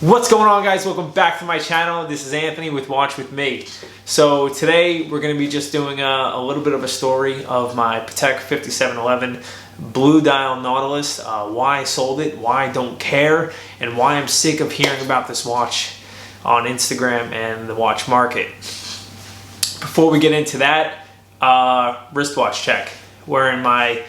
What's going on, guys? Welcome back to my channel. This is Anthony with Watch With Me. So today we're going to be just doing a little bit of a story of my Patek 5711 blue dial Nautilus, why I sold it, why I don't care, and why I'm sick of hearing about this watch on Instagram and the watch market. Before we get into that, wristwatch check. Wearing my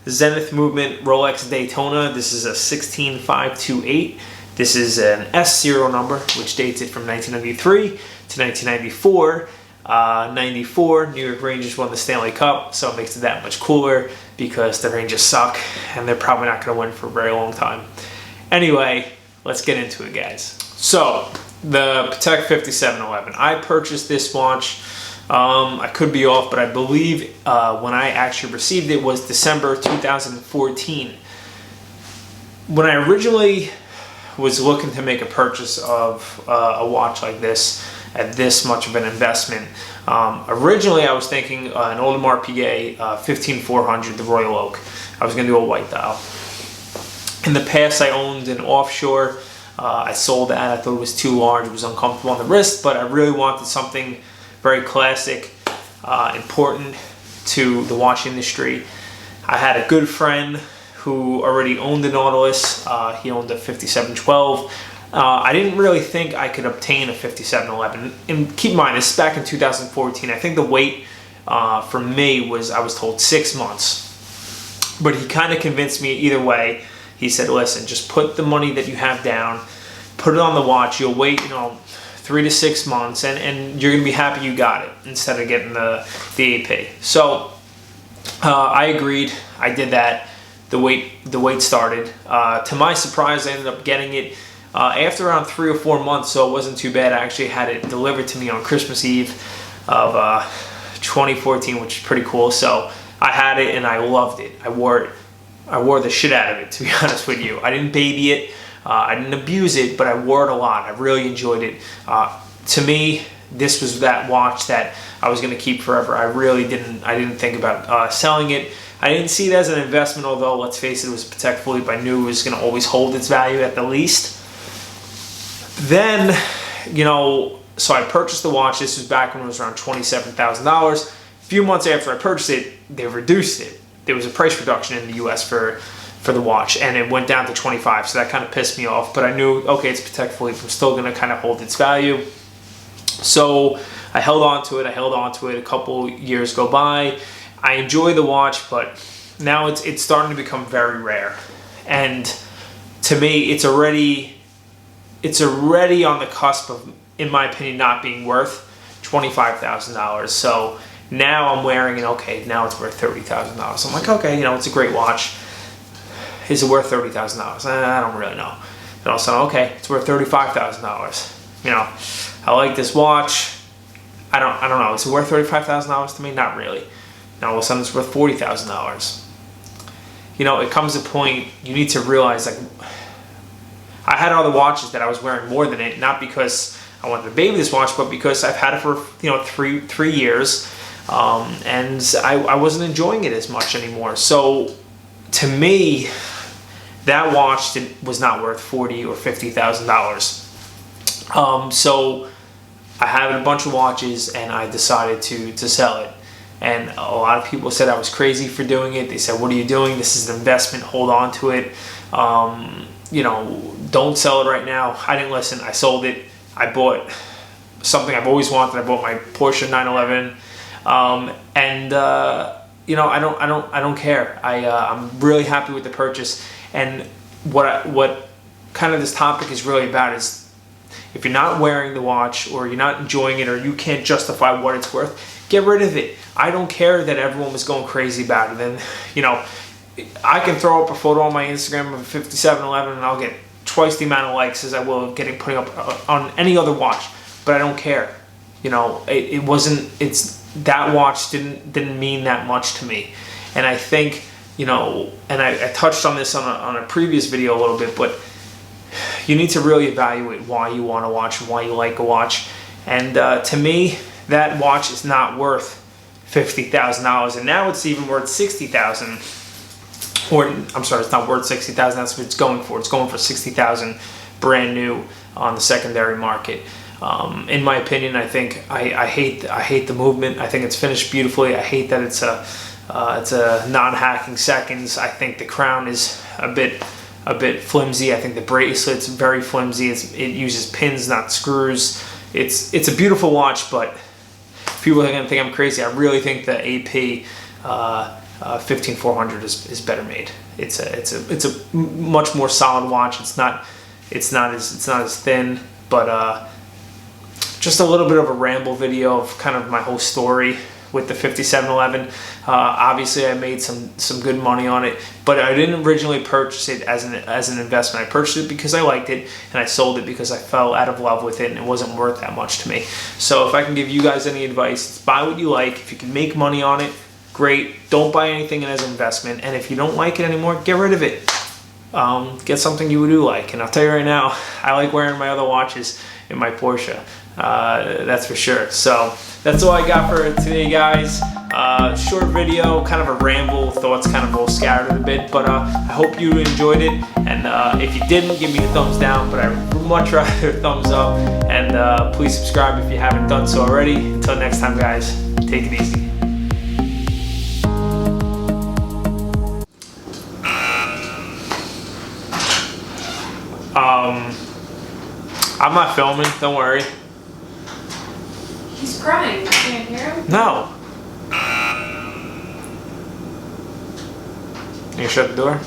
Zenith Movement Rolex Daytona. This is a 16528. This is an S serial number, which dates it from 1993 to 1994. 94, New York Rangers won the Stanley Cup, so it makes it that much cooler because the Rangers suck, and they're probably not going to win for a very long time. Anyway, let's get into it, guys. So, the Patek 5711. I purchased this watch, I could be off, but I believe when I actually received it was December 2014. When I originally was looking to make a purchase of a watch like this at this much of an investment. Originally I was thinking an Audemars Piguet 15400, the Royal Oak. I was going to do a white dial. In the past I owned an offshore. I sold that. I thought it was too large. It was uncomfortable on the wrist, but I really wanted something very classic, important to the watch industry. I had a good friend who already owned the Nautilus. He owned a 5712. I didn't really think I could obtain a 5711. And keep in mind, this is back in 2014. I think the wait for me was, I was told 6 months. But he kind of convinced me either way. He said, listen, just put the money that you have down, put it on the watch, you'll wait, 3 to 6 months, and you're gonna be happy you got it instead of getting the AP. So I agreed, I did that. The wait started. To my surprise, I ended up getting it after around 3 or 4 months, so it wasn't too bad. I actually had it delivered to me on Christmas Eve of 2014, which is pretty cool. So I had it and I loved it. I wore the shit out of it, to be honest with you. I didn't baby it, I didn't abuse it, but I wore it a lot. I really enjoyed it. To me, this was that watch that I was going to keep forever. I didn't think about selling it. I didn't see it as an investment, although, let's face it, it was Patek Philippe. I knew it was going to always hold its value at the least. Then, so I purchased the watch. This was back when it was around $27,000. A few months after I purchased it, they reduced it. There was a price reduction in the US for the watch, and it went down to 25, so that kind of pissed me off. But I knew, okay, it's Patek Philippe. I'm still going to kind of hold its value. So I held on to it. A couple years go by. I enjoy the watch, but now it's starting to become very rare. And to me, it's already on the cusp of, in my opinion, not being worth $25,000. So now I'm wearing it, okay, now it's worth $30,000. So I'm like, okay, it's a great watch. Is it worth $30,000? I don't really know. And all of a sudden, okay, it's worth $35,000. I like this watch. I don't know. Is it worth $35,000 to me? Not really. Now all of a sudden it's worth $40,000. It comes a point you need to realize, like, I had other watches that I was wearing more than it, not because I wanted to baby this watch, but because I've had it for three years, and I wasn't enjoying it as much anymore. So to me, that watch was not worth $40,000 or $50,000. So I had a bunch of watches and I decided to sell it. And a lot of people said I was crazy for doing it. They said, what are you doing? This is an investment. Hold on to it. Don't sell it right now. I didn't listen. I sold it. I bought something I've always wanted. I bought my Porsche 911. I don't care. I'm really happy with the purchase. And what kind of this topic is really about is, if you're not wearing the watch, or you're not enjoying it, or you can't justify what it's worth, get rid of it. I don't care that everyone was going crazy about it. And, I can throw up a photo on my Instagram of a 5711 and I'll get twice the amount of likes as I will putting up on any other watch. But I don't care. That watch didn't mean that much to me. And I think, and I touched on this on a previous video a little bit, but you need to really evaluate why you want a watch and why you like a watch. And to me, that watch is not worth $50,000, and now it's even worth $60,000. Or I'm sorry, it's not worth $60,000. That's what it's going for. It's going for $60,000 brand new on the secondary market. In my opinion, I think I hate the movement. I think it's finished beautifully. I hate that it's a non-hacking seconds. I think the crown is a bit flimsy. I think the bracelet's very flimsy. It uses pins, not screws. It's a beautiful watch, but people are gonna think I'm crazy. I really think the AP 15400 is better made. It's a much more solid watch. It's not as thin, but just a little bit of a ramble video of kind of my whole story with the 5711. Obviously I made some good money on it, but I didn't originally purchase it as an investment. I purchased it because I liked it, and I sold it because I fell out of love with it and it wasn't worth that much to me. So if I can give you guys any advice, it's buy what you like. If you can make money on it, great. Don't buy anything as an investment, and if you don't like it anymore, get rid of it. Get something you do like. And I'll tell you right now, I like wearing my other watches in my Porsche. That's for sure. So that's all I got for today, guys. Short video, kind of a ramble, thoughts kind of all scattered a bit, but I hope you enjoyed it. And if you didn't, give me a thumbs down, but I would much rather a thumbs up. And please subscribe if you haven't done so already. Until next time, guys, take it easy. I'm not filming, don't worry. He's crying. You can't hear him? No. You shut the door?